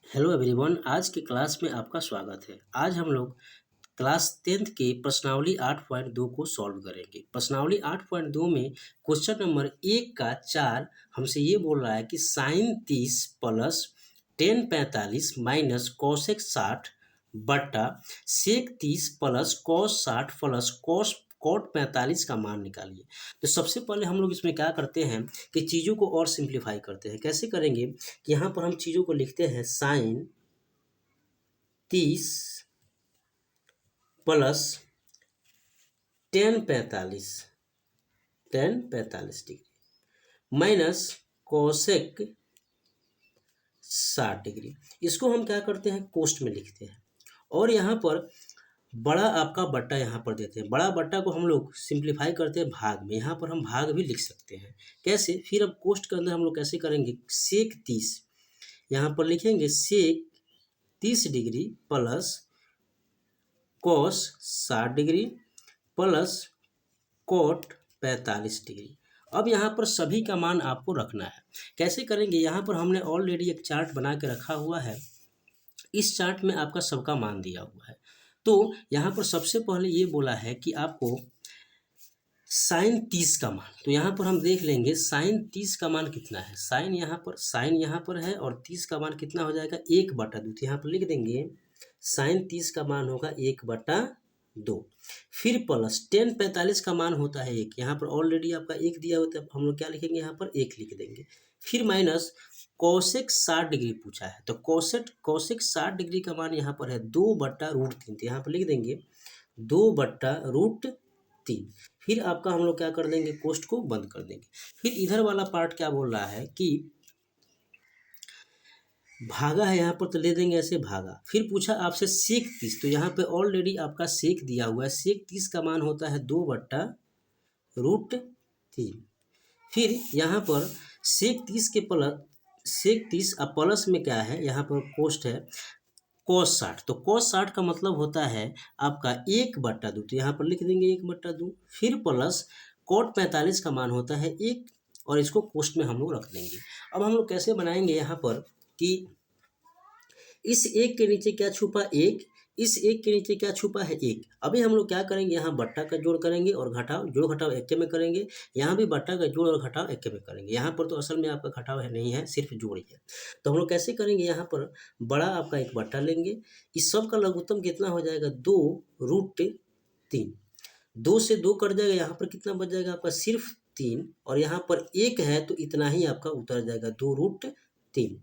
Hello everyone, आज की class में आपका स्वागत है। आज हम लोग क्लास 10th के प्रश्नावली 8.2 को सॉल्व करेंगे। प्रश्नावली 8.2 में क्वेश्चन नंबर 1 का 4 हमसे ये बोल रहा है कि sine 30 plus ten 45 minus cosec 60 बट्टा sec 30 plus cos 60 plus cot 45 का मान निकालिए। तो सबसे पहले हम लोग इसमें क्या करते हैं कि चीज़ों को और सिंप्लीफाई करते हैं। कैसे करेंगे कि यहाँ पर हम चीज़ों को लिखते हैं sine 30 plus ten 45 degree minus cosec 60 degree. इसको हम क्या करते हैं, कोष्ट में लिखते हैं और यहाँ पर बड़ा आपका बट्टा यहाँ पर देते हैं। बड़ा बट्टा को हम लोग सिंप्लीफाई करते हैं भाग में। यहाँ पर हम भाग भी लिख सकते हैं। कैसे? फिर अब कोष्ट के अंदर हम लोग कैसे करेंगे, सेक 30 यहाँ पर लिखेंगे sec 30 degree plus cos 60 degree plus cot 45 degree. अब यहाँ पर सभी का मान आपको रखना है। कैसे करेंगे, यहाँ पर हमने ऑलरेडी एक चार्ट बना के रखा हुआ है। इस चार्ट में आपका सबका मान दिया हुआ है। तो यहाँ पर सबसे पहले ये बोला है कि आपको साइन 30 का मान, तो यहाँ पर हम देख लेंगे साइन 30 का मान कितना है। साइन यहाँ पर है और 30 का मान कितना हो जाएगा, 1/2। तो यहाँ पर लिख देंगे साइन 30 का मान होगा 1/2। फिर प्लस टेन 45 का मान होता है 1। यहाँ पर ऑलरेडी आपका 1 दिया होता है, हम लोग क्या लिखेंगे, यहाँ पर 1 लिख देंगे। फिर माइनस कोसेक 60 डिग्री पूछा है, तो कोसेक 60 डिग्री का मान यहाँ पर है 2/√3। तो यहाँ पर लिख देंगे 2/√3। फिर आपका हम लोग क्या कर देंगे, कोष्ट को बंद कर देंगे। फिर इधर वाला पार्ट क्या बोल रहा है कि भागा है, यहाँ पर तो ले देंगे ऐसे भागा। फिर पूछा आपसे सेक 30, तो यहाँ पे ऑलरेडी आपका सेक दिया हुआ है। सेक 30 का मान होता है 2/√3। फिर यहाँ पर सेक 30 के सेक 30 अब प्लस में क्या है, यहाँ पर कोष्ट है कॉस 60। तो कॉस 60 का मतलब होता है आपका 1/2। तो यहाँ पर लिख देंगे 1/2। फिर प्लस कॉट 45 का मान होता है 1 और इसको कोष्ट में हम लोग रख देंगे। अब हम लोग कैसे बनाएंगे यहाँ पर कि इस 1 के नीचे क्या छुपा, 1, इस 1 के नीचे क्या छुपा है, 1। अभी हम लोग क्या करेंगे, यहाँ बट्टा का जोड़ करेंगे और घटाव, जोड़ घटाव एक में करेंगे। यहाँ भी बट्टा का जोड़ और घटाव एक में करेंगे। यहाँ पर तो असल में आपका घटाव है नहीं है, सिर्फ जोड़ ही है। तो हम लोग कैसे करेंगे, यहाँ पर बड़ा आपका एक बट्टा लेंगे। इस सब का लघुत्तम कितना हो जाएगा, 2√3। 2 से 2 कट जाएगा, यहाँ पर कितना बच जाएगा आपका, सिर्फ 3। और यहाँ पर 1 है तो इतना ही आपका उतर जाएगा, 2√3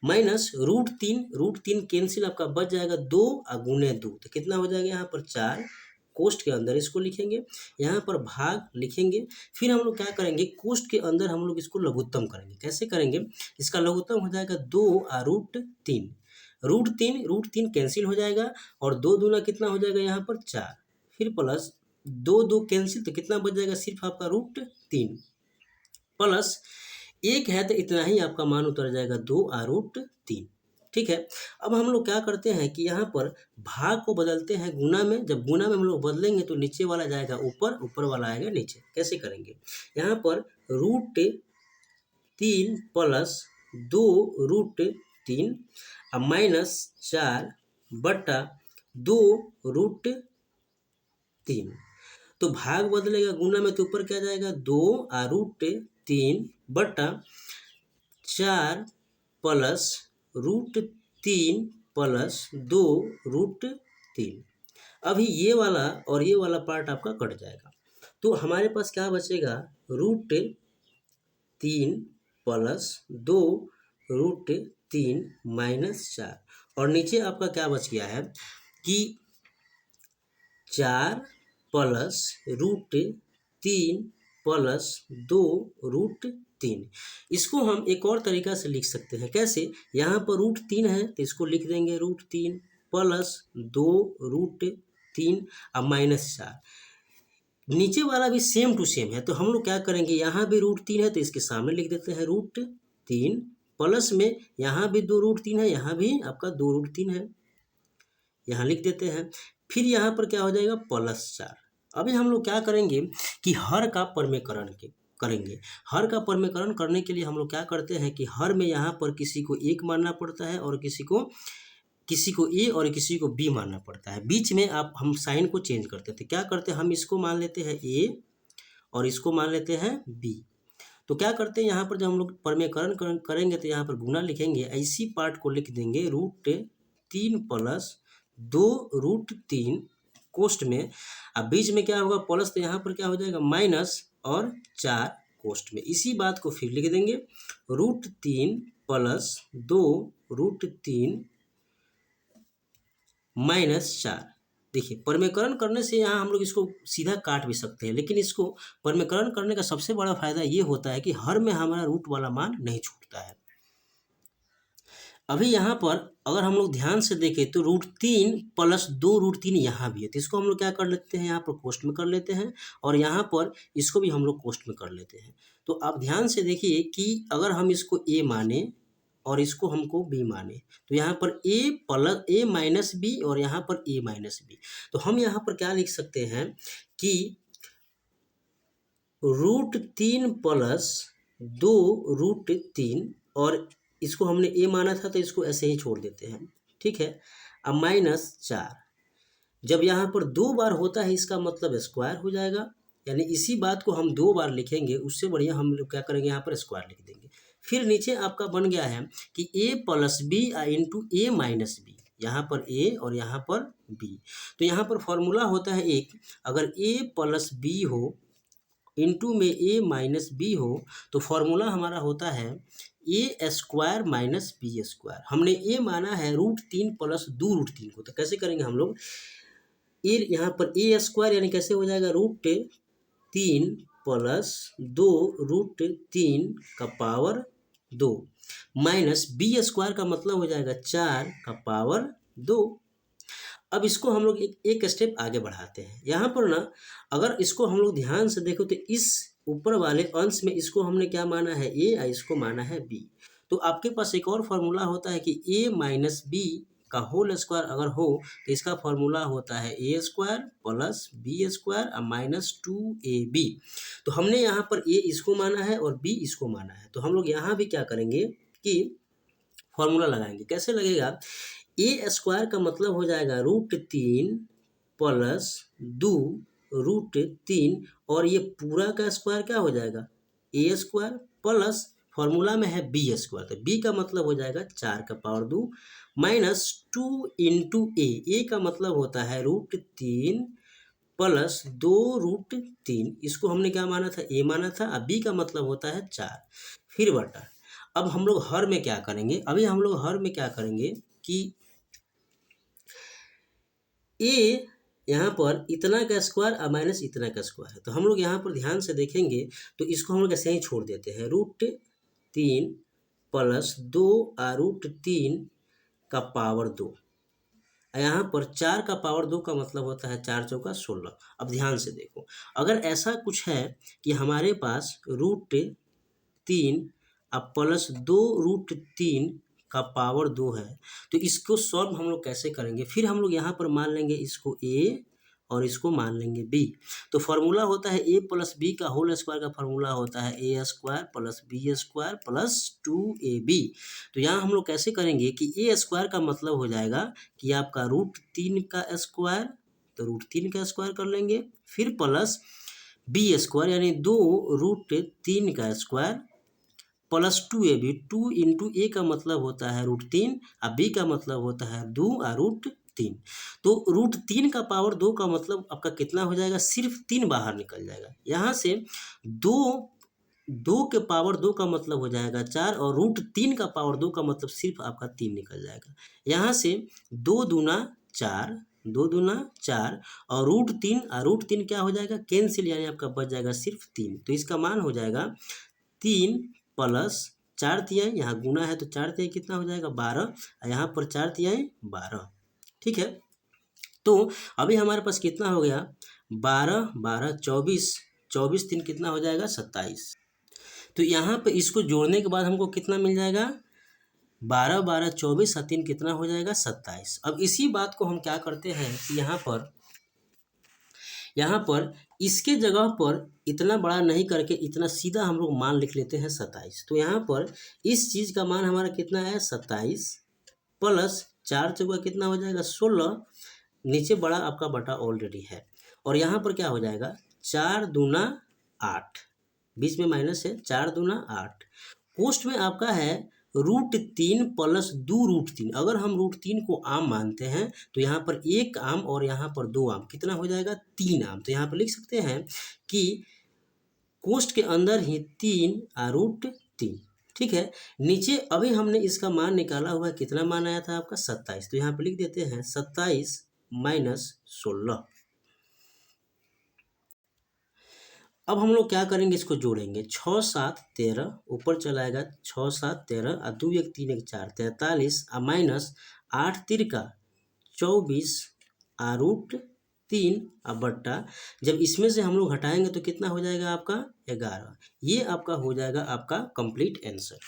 माइनस √3 कैंसिल आपका बच जाएगा 2 और गुने 2, तो कितना हो जाएगा यहाँ पर 4। कोष्ट के अंदर इसको लिखेंगे, यहाँ पर भाग लिखेंगे। फिर हम लोग क्या करेंगे, कोष्ट के अंदर हम लोग इसको लघुत्तम करेंगे। कैसे करेंगे, इसका लघुत्तम हो जाएगा 2 और √3। √3 कैंसिल हो जाएगा और 2 दूना कितना हो जाएगा यहाँ पर 4। फिर प्लस 2 कैंसिल, तो कितना बच जाएगा, सिर्फ आपका √3 प्लस 1 है तो इतना ही आपका मान उतर जाएगा 2/√3। ठीक है। अब हम लोग क्या करते हैं कि यहाँ पर भाग को बदलते हैं गुना में। जब गुना में हम लोग बदलेंगे तो नीचे वाला जाएगा ऊपर, ऊपर वाला आएगा नीचे। कैसे करेंगे, यहाँ पर √3 प्लस 2√3 माइनस 4/2√3। तो भाग बदलेगा गुना में तो ऊपर क्या जाएगा, 2/√3 बटा 4 प्लस √3 प्लस 2√3। अभी ये वाला और ये वाला पार्ट आपका कट जाएगा, तो हमारे पास क्या बचेगा, √3 प्लस 2√3 माइनस 4। और नीचे आपका क्या बच गया है कि 4 प्लस √3 प्लस 2√3। इसको हम एक और तरीका से लिख सकते हैं। कैसे, यहाँ पर √3 है तो इसको लिख देंगे √3 प्लस 2√3 और माइनस 4। नीचे वाला भी सेम टू सेम है, तो हम लोग क्या करेंगे, यहाँ भी √3 है तो इसके सामने लिख देते हैं √3 प्लस में यहाँ भी 2√3 है, यहाँ भी आपका 2√3 है, यहाँ लिख देते हैं। फिर यहाँ पर क्या हो जाएगा, +4। अभी हम लोग क्या करेंगे कि हर का परमेकरण करेंगे। हर का परमीकरण करने के लिए हम लोग क्या करते हैं कि हर में यहाँ पर किसी को 1 मानना पड़ता है और किसी को ए और किसी को बी मानना पड़ता है। बीच में हम साइन को चेंज करते थे। क्या करते हैं, हम इसको मान लेते हैं ए और इसको मान लेते हैं बी। तो क्या करते हैं, यहाँ पर जब हम लोग परमीकरण करेंगे तो यहाँ पर गुना लिखेंगे, इसी पार्ट को लिख देंगे √3 प्लस 2√3 कोष्ठ में। अब बीच में क्या होगा प्लस, तो यहाँ पर क्या हो जाएगा माइनस और 4 कोष्ठ में। इसी बात को फिर लिख देंगे √3 प्लस 2√3 माइनस 4। देखिए परमीकरण करने से यहाँ हम लोग इसको सीधा काट भी सकते हैं, लेकिन इसको परमीकरण करने का सबसे बड़ा फायदा ये होता है कि हर में हमारा रूट वाला मान नहीं छूटता है। अभी यहाँ पर अगर हम लोग ध्यान से देखें तो √3 प्लस 2√3 यहाँ भी है, तो इसको हम लोग क्या कर लेते हैं, यहाँ पर कोष्ठ में कर लेते हैं और यहाँ पर इसको भी हम लोग कोष्ठ में कर लेते हैं। तो आप ध्यान से देखिए कि अगर हम इसको ए माने और इसको हमको बी माने, तो यहाँ पर ए माइनस बी और यहाँ पर ए माइनस बी। तो हम यहाँ पर क्या लिख सकते हैं कि √3 प्लस 2√3 और इसको हमने ए माना था तो इसको ऐसे ही छोड़ देते हैं, ठीक है। अब -4 जब यहाँ पर 2 बार होता है इसका मतलब स्क्वायर हो जाएगा, यानी इसी बात को हम 2 बार लिखेंगे, उससे बढ़िया हम लोग क्या करेंगे, यहाँ पर स्क्वायर लिख देंगे। फिर नीचे आपका बन गया है कि a plus B into A minus B, यहाँ पर a और यहाँ पर b। तो यहाँ पर फॉर्मूला होता है एक, अगर a प्लस बी हो इंटू में a माइनस बी हो तो फॉर्मूला हमारा होता है a square minus B square. हमने a माना है √3 प्लस 2√3 को, तो कैसे करेंगे हम लोग, यहाँ पर a स्क्वायर यानी कैसे हो जाएगा √3 प्लस 2√3 का पावर 2 माइनस बी स्क्वायर का मतलब हो जाएगा 4 का पावर 2। अब इसको हम लोग एक स्टेप आगे बढ़ाते हैं। यहाँ पर ना अगर इसको हम लोग ध्यान से देखो तो इस ऊपर वाले अंश में इसको हमने क्या माना है ए और इसको माना है बी। तो आपके पास एक और फार्मूला होता है कि ए माइनस बी का होल स्क्वायर अगर हो तो इसका फॉर्मूला होता है a square plus B square minus 2ab। तो हमने यहाँ पर ए इसको माना है और बी इसको माना है, तो हम लोग यहाँ भी क्या करेंगे कि फॉर्मूला लगाएंगे। कैसे लगेगा, ए स्क्वायर का मतलब हो जाएगा √3 प्लस 2√3 और ये पूरा का स्क्वायर क्या हो जाएगा ए स्क्वायर प्लस फॉर्मूला में है बी स्क्वायर, तो बी का मतलब हो जाएगा 4 का पावर 2 माइनस 2 इंटू ए का मतलब होता है √3 प्लस 2√3, इसको हमने क्या माना था ए माना था, अब बी का मतलब होता है 4 फिर बटा। अब हम लोग हर में क्या करेंगे, अभी हम लोग हर में क्या करेंगे कि ए यहाँ पर इतना का स्क्वायर और माइनस इतना का स्क्वायर है, तो हम लोग यहाँ पर ध्यान से देखेंगे तो इसको हम लोग ऐसे ही छोड़ देते हैं √3 प्लस 2 और √3 का पावर 2। यहाँ पर 4 का पावर 2 का मतलब होता है 4 चौका 16। अब ध्यान से देखो, अगर ऐसा कुछ है कि हमारे पास √3 अब प्लस 2√3 का पावर 2 है, तो इसको सॉल्व हम लोग कैसे करेंगे, फिर हम लोग यहाँ पर मान लेंगे इसको a और इसको मान लेंगे b। तो फॉर्मूला होता है a प्लस बी का होल स्क्वायर का फॉर्मूला होता है a square plus B square plus 2ab। तो यहाँ हम लोग कैसे करेंगे कि a स्क्वायर का मतलब हो जाएगा कि आपका √3 का स्क्वायर, तो √3 का स्क्वायर कर लेंगे, फिर प्लस बी स्क्वायर यानी 2√3 का स्क्वायर प्लस 2ab, 2 इंटू ए का मतलब होता है √3 और बी का मतलब होता है 2 और √3। तो √3 का पावर 2 का मतलब आपका कितना हो जाएगा, सिर्फ 3 बाहर निकल जाएगा। यहाँ से 2 के पावर 2 का मतलब हो जाएगा 4 और √3 का पावर 2 का मतलब सिर्फ आपका 3 निकल जाएगा। यहाँ से 2 दूना 4, 2 दूना 4 और √3 क्या हो जाएगा कैंसिल, यानी आपका बच जाएगा सिर्फ 3। तो इसका मान हो जाएगा 3 प्लस 4 तिहाई, यहाँ गुना है तो 4 तिहाई कितना हो जाएगा 12, यहाँ पर 4 तिहाई 12, ठीक है। तो अभी हमारे पास कितना हो गया 12 12 24, 24 3 कितना हो जाएगा 27। तो यहाँ पे इसको जोड़ने के बाद हमको कितना मिल जाएगा 12 12 24 और 3 कितना हो जाएगा 27। अब इसी बात को हम क्या करते हैं कि यहाँ पर इसके जगह पर इतना बड़ा नहीं करके इतना सीधा हम लोग मान लिख लेते हैं 27। तो यहाँ पर इस चीज़ का मान हमारा कितना है 27 प्लस 4 × कितना हो जाएगा 16, नीचे बड़ा आपका बटा ऑलरेडी है। और यहाँ पर क्या हो जाएगा 4×2 8, बीच में माइनस है 4×2 8। कोष्ट में आपका है √3 प्लस 2√3। अगर हम √3 को आम मानते हैं तो यहाँ पर 1 आम और यहाँ पर 2 आम, कितना हो जाएगा 3 आम। तो यहाँ पर लिख सकते हैं कि कोष्ट के अंदर ही 3 √3। ठीक है, नीचे अभी हमने इसका मान निकाला हुआ है, कितना मान आया था आपका 27। तो यहाँ पर लिख देते हैं 27 - 16। अब हम लोग क्या करेंगे, इसको जोड़ेंगे। 6 7 13 ऊपर चला आएगा, 6 7 13 और 2 1 3 1 4 43 और माइनस 8 3 24 √3 और बट्टा, जब इसमें से हम लोग हटाएंगे तो कितना हो जाएगा आपका 11। ये आपका हो जाएगा आपका कंप्लीट आंसर।